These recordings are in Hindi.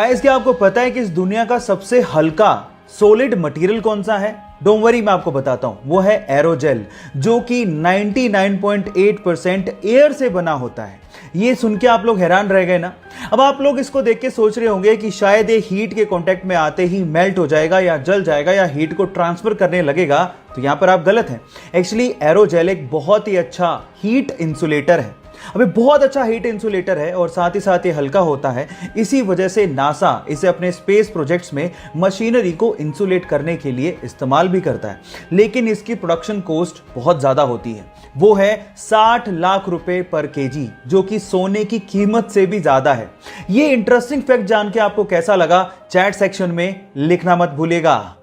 गाइस, क्या आपको पता है कि इस दुनिया का सबसे हल्का सॉलिड मटेरियल कौन सा है? डोंट वरी, मैं आपको बताता हूं। वो है एरोजेल, जो कि 99.8% एयर से बना होता है। ये सुन के आप लोग हैरान रह गए ना? अब आप लोग इसको देख के सोच रहे होंगे कि शायद ये हीट के कांटेक्ट में आते ही मेल्ट हो जाएगा या जल जाएगा या हीट को ट्रांसफर करने लगेगा। तो यहां पर आप गलत हैं। एक्चुअली एरोजेल एक बहुत ही अच्छा हीट इंसुलेटर है। अबे बहुत अच्छा हीट इंसुलेटर है और साथ ही साथ ये हल्का होता है। इसी वजह से नासा इसे अपने स्पेस प्रोजेक्ट्स में मशीनरी को इंसुलेट करने के लिए इस्तेमाल भी करता है। लेकिन इसकी प्रोडक्शन कॉस्ट बहुत ज्यादा होती है। वो है 60 लाख रुपए पर केजी, जो कि सोने की कीमत से भी ज्यादा है। ये इंटरेस्टिंग फैक्ट जान के आपको कैसा लगा, चैट सेक्शन में लिखना मत भूलिएगा।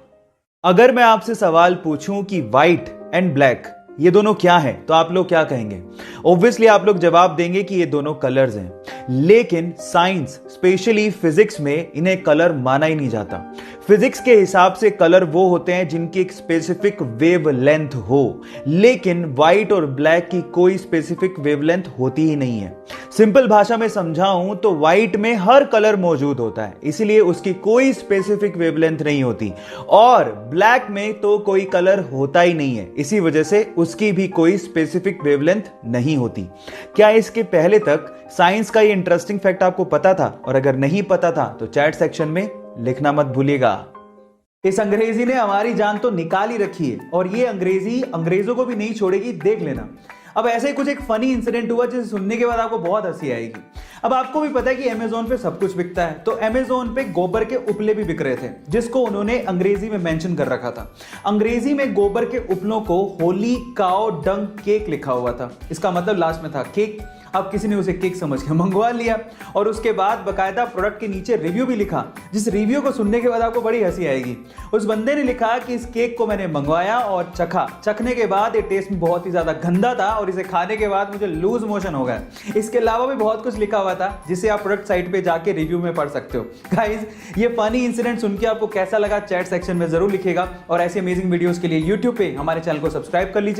अगर मैं आपसे सवाल पूछूं कि व्हाइट एंड ब्लैक ये दोनों क्या हैं, तो आप लोग क्या कहेंगे? ऑब्वियसली आप लोग जवाब देंगे कि ये दोनों कलर्स हैं। लेकिन साइंस, स्पेशली फिजिक्स में इन्हें कलर माना ही नहीं जाता। फिजिक्स के हिसाब से कलर वो होते हैं जिनकी एक स्पेसिफिक वेवलेंथ हो, लेकिन व्हाइट और ब्लैक की कोई स्पेसिफिक वेवलेंथ होती ही नहीं है। सिंपल भाषा में समझाऊं तो व्हाइट में हर कलर मौजूद होता है, इसलिए उसकी कोई स्पेसिफिक वेवलेंथ नहीं होती, और ब्लैक में तो कोई कलर होता ही नहीं है, इसी वजह से उसकी भी कोई स्पेसिफिक वेवलेंथ नहीं होती। क्या इसके पहले तक साइंस का ये इंटरेस्टिंग फैक्ट आपको पता था? और अगर नहीं पता था तो चैट सेक्शन में लिखना मत भूलिएगा। इस अंग्रेजी ने हमारी जान तो निकाल ही रखी है, और ये अंग्रेजी अंग्रेजों को भी नहीं छोड़ेगी, देख लेना। अब ऐसे ही कुछ एक फनी इंसिडेंट हुआ जिसे सुनने के बाद आपको बहुत हंसी आएगी। अब आपको भी पता है कि अमेज़न पे सब कुछ बिकता है, तो अमेज़न पे गोबर के उपले भी बिक रहे थे, जिसको उन्होंने अंग्रेजी में मेंशन कर रखा था। अंग्रेजी में गोबर के उपलों को होली काउ डंग केक लिखा हुआ था। इसका मतलब लास्ट में था केक। अब किसी ने उसे केक समझ के मंगवा लिया, और उसके बाद बकायदा प्रोडक्ट के नीचे रिव्यू भी लिखा, जिस रिव्यू को सुनने के बाद आपको बड़ी हंसी आएगी। उस बंदे ने लिखा कि इस केक को मैंने मंगवाया और चखने के बाद ये टेस्ट में बहुत ही ज्यादा गंदा था, और इसे खाने के बाद मुझे लूज मोशन हो गया। इसके अलावा भी बहुत कुछ लिखा हुआ था, जिसे आप प्रोडक्ट साइट पे जाके रिव्यू में पढ़ सकते हो। गाइस, ये फनी इंसिडेंट सुन के आपको कैसा लगा, चैट सेक्शन में जरूर लिखिएगा। और ऐसी अमेजिंग वीडियोस के लिए यूट्यूब पे हमारे चैनल को सब्सक्राइब कर लीजिए।